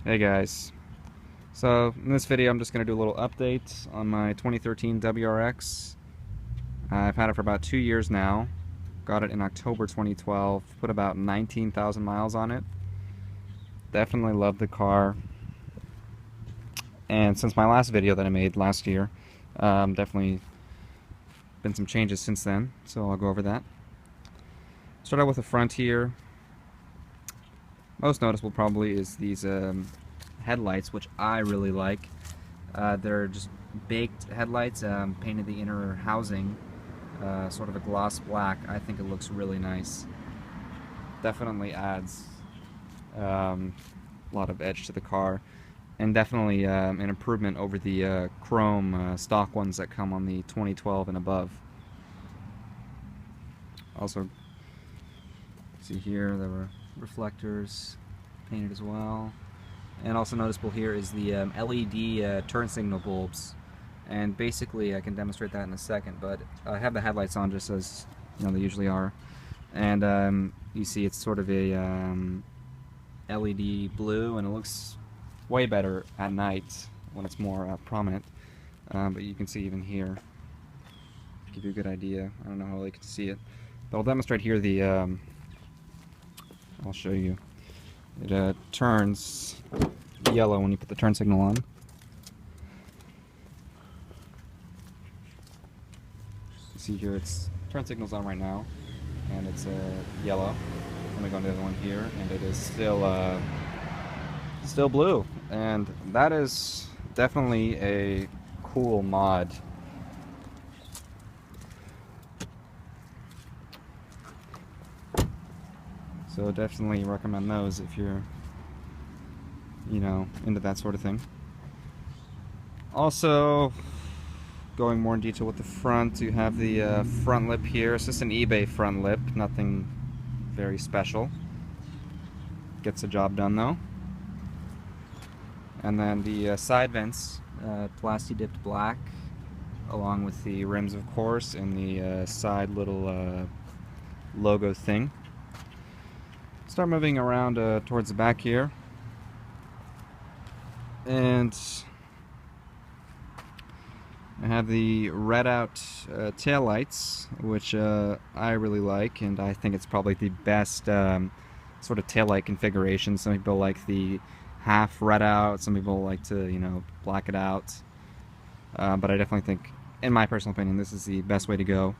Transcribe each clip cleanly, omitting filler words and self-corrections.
Hey guys, so in this video I'm just going to do a little update on my 2013 WRX. I've had it for about 2 years now. Got it in October 2012, put about 19,000 miles on it. Definitely love the car. And since my last video that I made last year, definitely been some changes since then, so I'll go over that. Start out with the front here. Most noticeable probably is these headlights, which I really like. They're just baked headlights, painted the inner housing sort of a gloss black. I think it looks really nice. Definitely adds a lot of edge to the car, and definitely an improvement over the chrome stock ones that come on the 2012 and above. Also, see here there were reflectors painted as well, and also noticeable here is the LED turn signal bulbs, and basically I can demonstrate that in a second, but I have the headlights on just as they usually are, and you see it's sort of a LED blue, and it looks way better at night when it's more prominent, but you can see even here, to give you a good idea. I don't know how well you can see it, but I'll demonstrate here the I'll show you. It turns yellow when you put the turn signal on. You see here, it's turn signal's on right now, and it's yellow. Let me go to the other one here, and it is still blue, and that is definitely a cool mod. So definitely recommend those if you're, into that sort of thing. Also, going more in detail with the front, you have the front lip here. It's just an eBay front lip, nothing very special. Gets the job done though. And then the side vents, Plastidipped black, along with the rims of course, and the side little logo thing. Start moving around towards the back here, and I have the red out tail lights, which I really like, and I think it's probably the best sort of tail light configuration. Some people like the half red out, some people like to black it out, but I definitely think, in my personal opinion, this is the best way to go.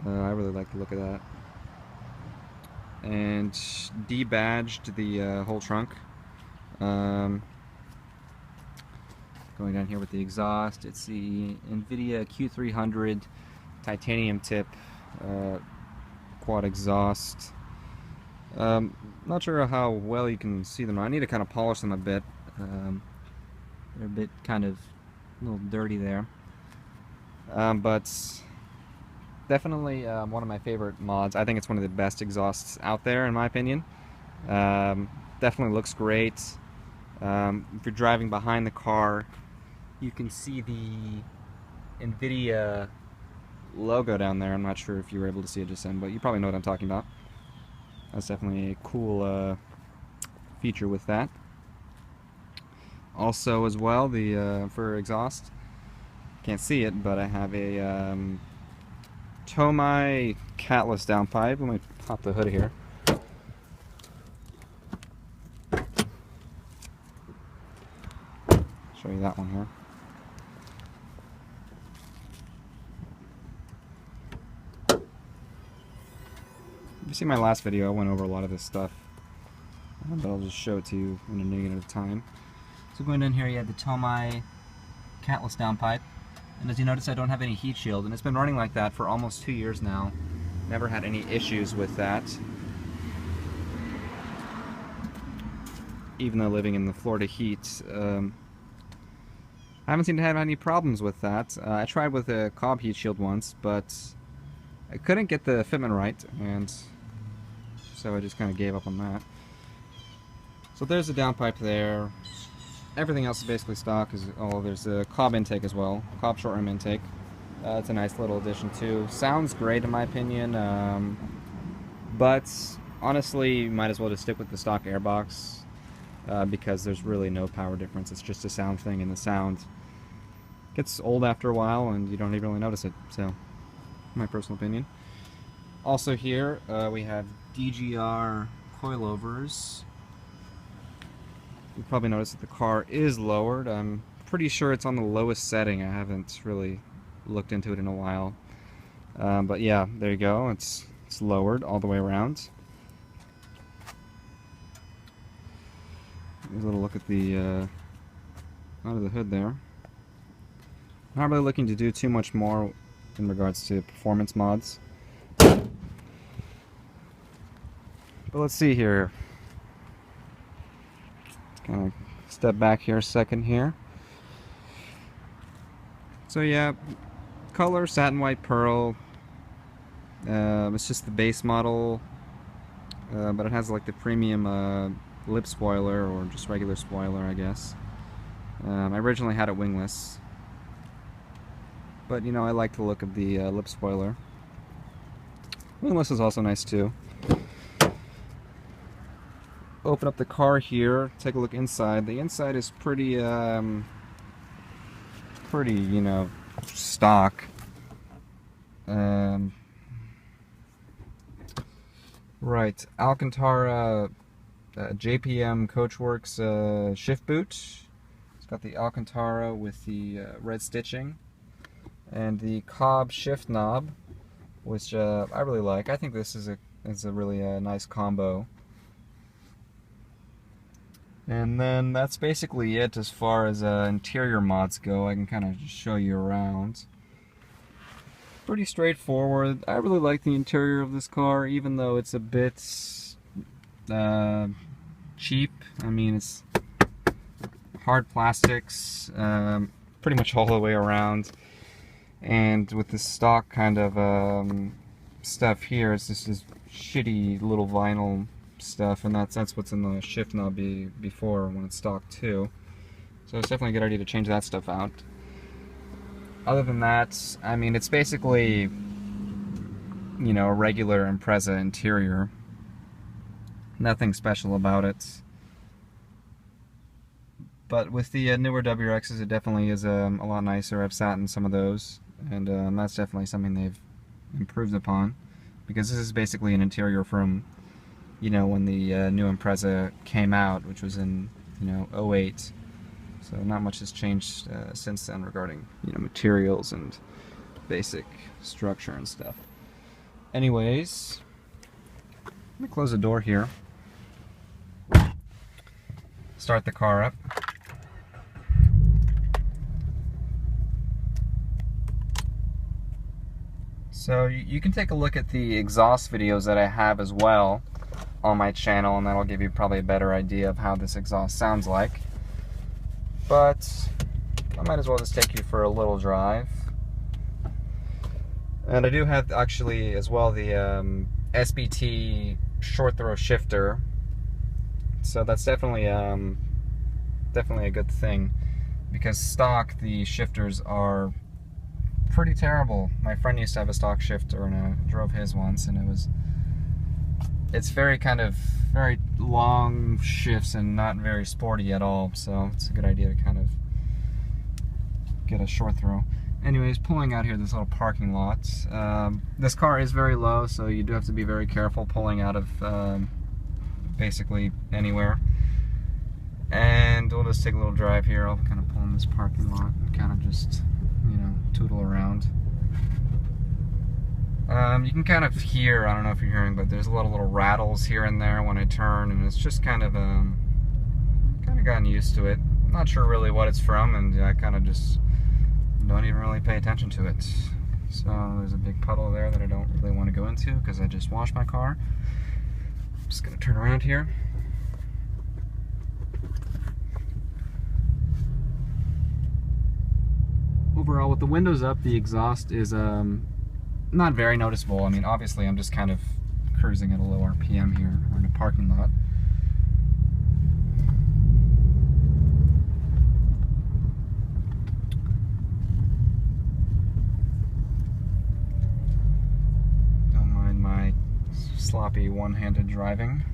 I really like the look of that. And debadged the whole trunk. Going down here with the exhaust, it's the Invidia Q300 Titanium tip quad exhaust. Not sure how well you can see them. I need to kind of polish them a bit. They're a bit kind of a little dirty there. But definitely one of my favorite mods. I think it's one of the best exhausts out there, in my opinion. Definitely looks great. If you're driving behind the car, you can see the Invidia logo down there. I'm not sure if you were able to see it just then, but you probably know what I'm talking about. That's definitely a cool feature with that. Also, as well, the for exhaust, can't see it, but I have a Tomei catless downpipe. Let me pop the hood here. Show you that one here. If you see my last video, I went over a lot of this stuff, but I'll just show it to you in a negative time. So going down here, you have the Tomei catless downpipe. And as you notice, I don't have any heat shield, and it's been running like that for almost 2 years now. Never had any issues with that. Even though living in the Florida heat, I haven't seemed to have any problems with that. I tried with a Cobb heat shield once, but I couldn't get the fitment right, and so I just kind of gave up on that. So there's the downpipe there. Everything else is basically stock. There's a Cobb intake as well, Cobb Short Ram intake. It's a nice little addition too. Sounds great in my opinion, but honestly, you might as well just stick with the stock airbox. because there's really no power difference. It's just a sound thing, and the sound gets old after a while and you don't even really notice it. So, my personal opinion. Also here we have DGR Coilovers. You probably noticed that the car is lowered. I'm pretty sure it's on the lowest setting. I haven't really looked into it in a while. But yeah, there you go. It's lowered all the way around. Here's a little look at the under the hood there. Not really looking to do too much more in regards to performance mods. But let's see here. Kind of step back here a second here. So yeah, color satin white pearl. It's just the base model, but it has like the premium lip spoiler, or just regular spoiler, I guess. I originally had it wingless, but you know, I like the look of the lip spoiler. Wingless is also nice too. Open up the car here, take a look inside. The inside is pretty, you know, stock. Right, Alcantara JPM Coachworks shift boot. It's got the Alcantara with the red stitching, and the Cobb shift knob, which I really like. I think this is a really nice combo. And then that's basically it as far as interior mods go. I can kind of just show you around. Pretty straightforward. I really like the interior of this car, even though it's a bit cheap. I mean, it's hard plastics pretty much all the way around. And with the stock kind of stuff here, it's just this shitty little vinyl stuff, and that's what's in the shift knob before when it's stock too. So it's definitely a good idea to change that stuff out. Other than that, I mean, it's basically, you know, a regular Impreza interior. Nothing special about it. But with the newer WRXs, it definitely is a lot nicer. I've sat in some of those, and that's definitely something they've improved upon, because this is basically an interior from, you know, when the new Impreza came out, which was in, you know, 08. So not much has changed since then regarding, you know, materials and basic structure and stuff. Anyways, let me close the door here. Start the car up. So you can take a look at the exhaust videos that I have as well on my channel, and that'll give you probably a better idea of how this exhaust sounds like. But I might as well just take you for a little drive. And I do have actually as well the SBT short throw shifter, so that's definitely a good thing, because stock the shifters are pretty terrible. My friend used to have a stock shifter, and I drove his once, and it's very long shifts and not very sporty at all, so it's a good idea to kind of get a short throw. Anyways, pulling out here this little parking lot. This car is very low, so you do have to be very careful pulling out of basically anywhere. And we'll just take a little drive here. I'll kind of pull in this parking lot and kind of just, you know, tootle around. You can kind of hear, I don't know if you're hearing, but there's a lot of little rattles here and there when I turn, and it's just kind of gotten used to it. Not sure really what it's from, and I kind of just don't even really pay attention to it. So there's a big puddle there that I don't really want to go into because I just washed my car. I'm just gonna turn around here. Overall, with the windows up, the exhaust is not very noticeable. I mean, obviously I'm just kind of cruising at a low RPM here. We're in a parking lot. Don't mind my sloppy one-handed driving.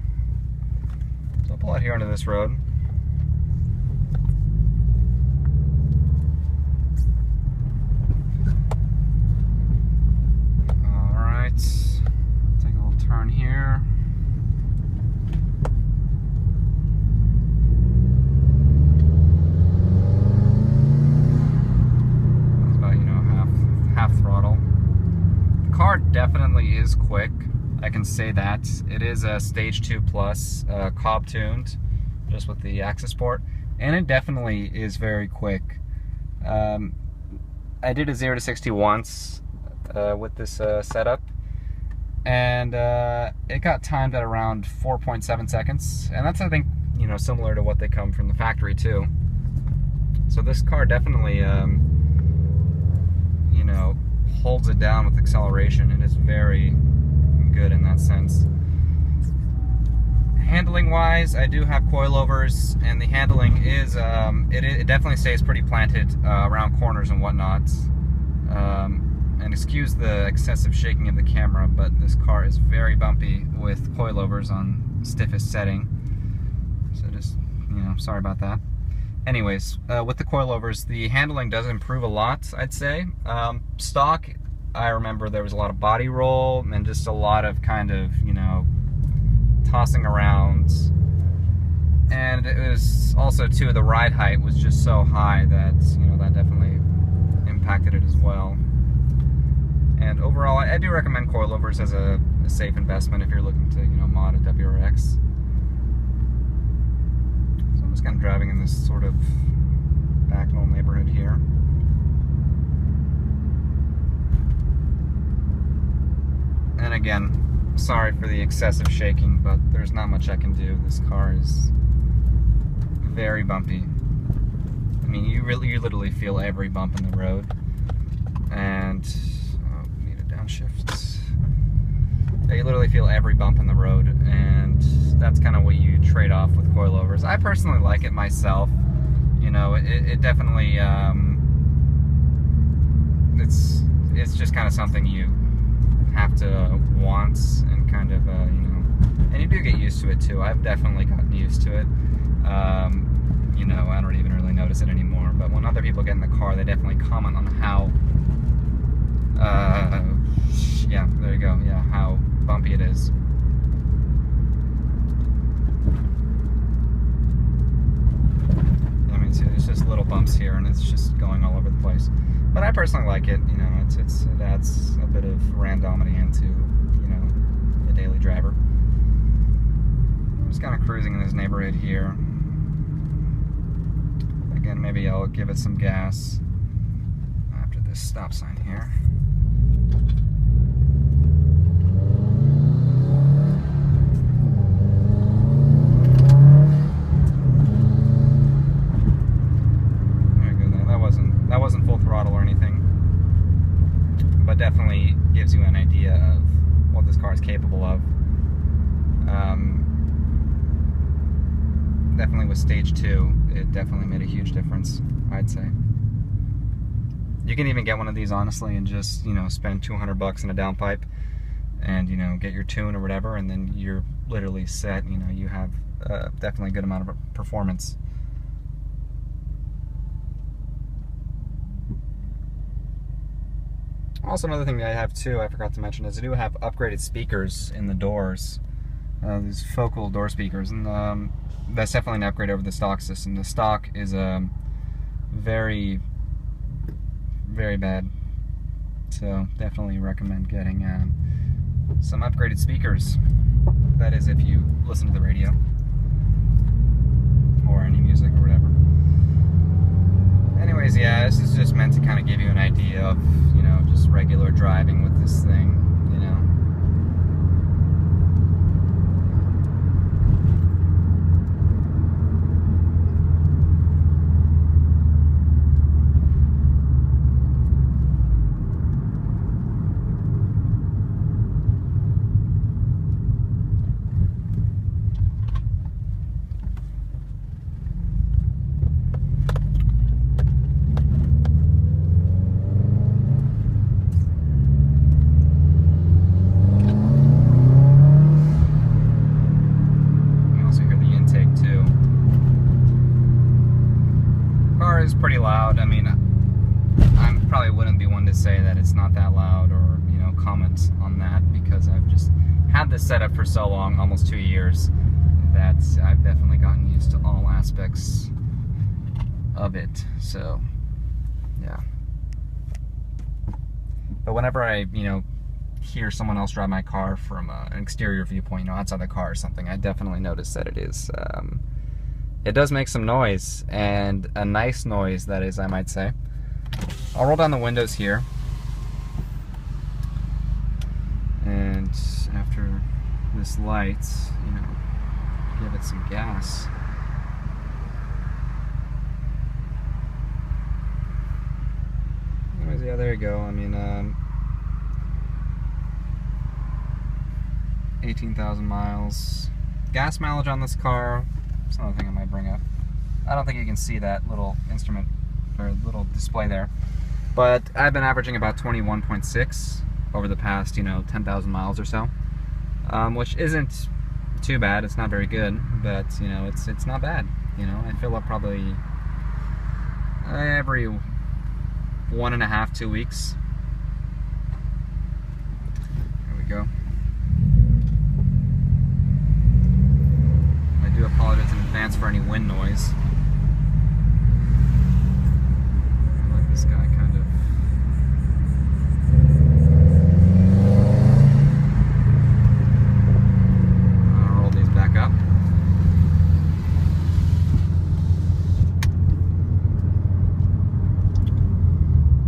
So I'll pull out here onto this road. Alright, take a little turn here. That's about, you know, half throttle. The car definitely is quick, I can say that. It is a Stage 2 Plus, Cobb tuned, just with the Accessport, and it definitely is very quick. I did a 0 to 60 once with this setup, and it got timed at around 4.7 seconds, and that's, I think, you know, similar to what they come from the factory too. So this car definitely, you know, holds it down with acceleration. It is very good in that sense. Handling wise, I do have coilovers, and the handling is, it definitely stays pretty planted around corners and whatnot. And excuse the excessive shaking of the camera, but this car is very bumpy with coilovers on stiffest setting. So just, you know, sorry about that. Anyways, with the coilovers, the handling does improve a lot, I'd say. Stock, I remember there was a lot of body roll and just a lot of kind of, you know, tossing around. And it was also, too, the ride height was just so high that, you know, that definitely impacted it as well. And overall, I do recommend coilovers as a safe investment if you're looking to, you know, mod a WRX. So I'm just kind of driving in this sort of back little neighborhood here. And again, sorry for the excessive shaking, but there's not much I can do. This car is very bumpy. I mean, you literally feel every bump in the road. And need a downshift. Yeah, you literally feel every bump in the road, and that's kind of what you trade off with coilovers. I personally like it myself. You know, it definitely it's just kind of something you have to want and kind of you know, and you do get used to it too. I've definitely gotten used to it. You know, I don't even really notice it anymore, but when other people get in the car, they definitely comment on how yeah, there you go, yeah, how bumpy it is. I mean, see, there's just little bumps here, and it's just going all over the place. But I personally like it. You know, it adds a bit of randomity into, you know, the daily driver. I'm just kind of cruising in this neighborhood here. Again, maybe I'll give it some gas after this stop sign here. That wasn't full throttle or anything, but definitely gives you an idea of what this car is capable of. Definitely with Stage 2, it definitely made a huge difference, I'd say. You can even get one of these, honestly, and just, you know, spend $200 in a downpipe and, you know, get your tune or whatever, and then you're literally set. You know, you have definitely a good amount of performance. Also, another thing that I have too, I forgot to mention, is I do have upgraded speakers in the doors. These focal door speakers, and that's definitely an upgrade over the stock system. The stock is very, very bad, so definitely recommend getting some upgraded speakers. That is, if you listen to the radio or any music or whatever. Anyways, yeah, this is just meant to kind of give you an idea of, you know, just regular driving with this thing, you know. Pretty loud. I mean, I probably wouldn't be one to say that it's not that loud, or, you know, comment on that, because I've just had this set up for so long, almost 2 years, that I've definitely gotten used to all aspects of it. So, yeah. But whenever I, hear someone else drive my car from an exterior viewpoint, outside the car or something, I definitely notice that it does make some noise, and a nice noise, that is, I might say. I'll roll down the windows here, and after this light, give it some gas. Anyways, yeah, there you go. I mean, 18,000 miles. Gas mileage on this car, that's another thing I might bring up. I don't think you can see that little instrument, or little display there, but I've been averaging about 21.6 over the past, 10,000 miles or so, which isn't too bad. It's not very good, but, it's not bad. I fill up probably every 1.5 to 2 weeks. There we go. I do apologize in advance for any wind noise. I like this guy kind of. I'll roll these back up.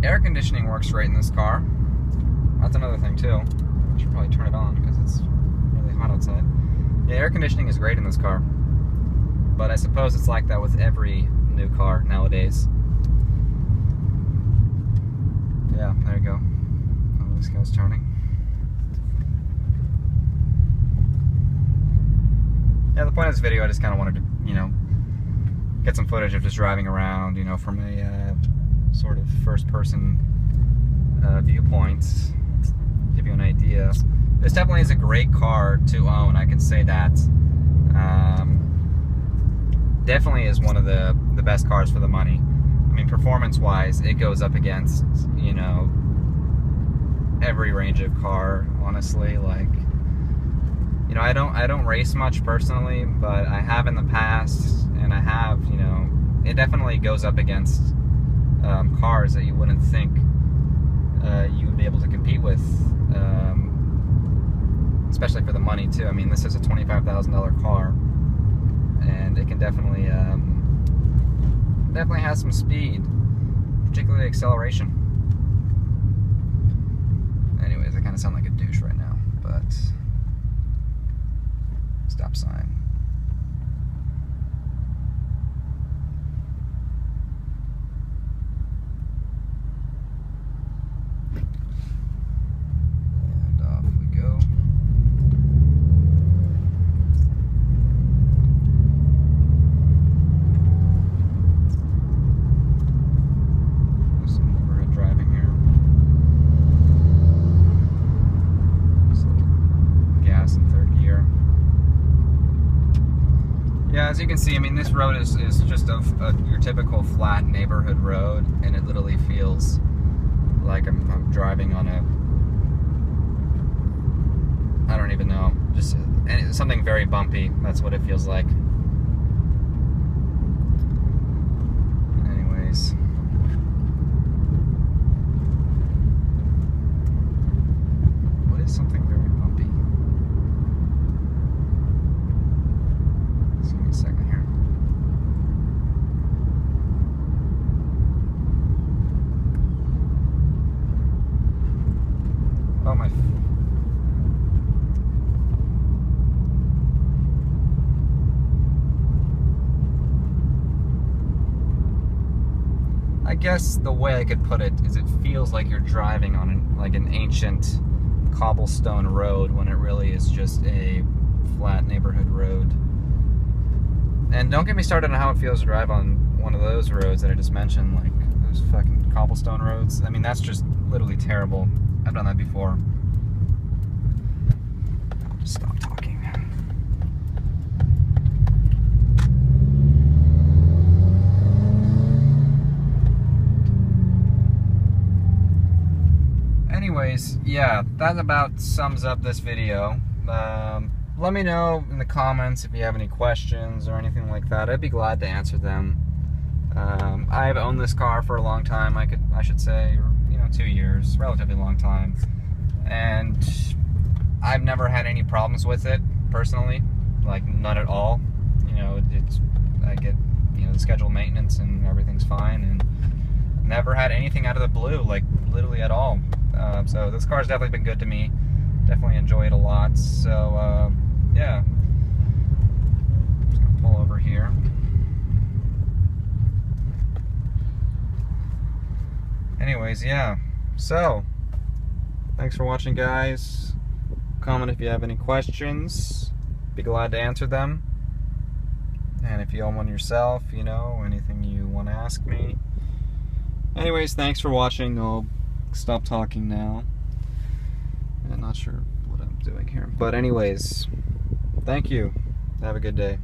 Air conditioning works great in this car. That's another thing too. I should probably turn it on because it's really hot outside. Yeah, air conditioning is great in this car, but I suppose it's like that with every new car nowadays. Yeah, there you go. Oh, this guy's turning. Yeah, the point of this video, I just kind of wanted to, get some footage of just driving around, from a sort of first-person viewpoint, give you an idea. This definitely is a great car to own, I can say that. Definitely is one of the best cars for the money. I mean, performance-wise, it goes up against, every range of car, honestly. Like, I don't race much personally, but I have in the past, and I have, it definitely goes up against cars that you wouldn't think you would be able to compete with, especially for the money too. I mean, this is a $25,000 car, and it can definitely has some speed, particularly acceleration. Anyways, I kind of sound like a douche right now, but stop sign. As you can see, I mean, this road is just your typical flat neighborhood road, and it literally feels like I'm driving on I don't even know, just something very bumpy. That's what it feels like. Anyways. What is something very bumpy? Just give me a second here. Oh, my... I guess the way I could put it is it feels like you're driving on an ancient cobblestone road when it really is just a flat neighborhood road. And don't get me started on how it feels to drive on one of those roads that I just mentioned, like those fucking cobblestone roads. I mean, that's just literally terrible. I've done that before. Just stop talking. Anyways, anyways, yeah, that about sums up this video. Let me know in the comments if you have any questions or anything like that. I'd be glad to answer them. I've owned this car for a long time. I should say, 2 years, relatively long time, and I've never had any problems with it personally, like none at all. I get the scheduled maintenance and everything's fine, and never had anything out of the blue, like literally at all. So this car's definitely been good to me. Definitely enjoy it a lot. So yeah, I'm just gonna pull over here. Anyways, yeah, so thanks for watching, guys. Comment if you have any questions, be glad to answer them. And if you own one yourself, anything you want to ask me. Anyways, thanks for watching. I'll stop talking now. I'm not sure what I'm doing here, but anyways, thank you. Have a good day.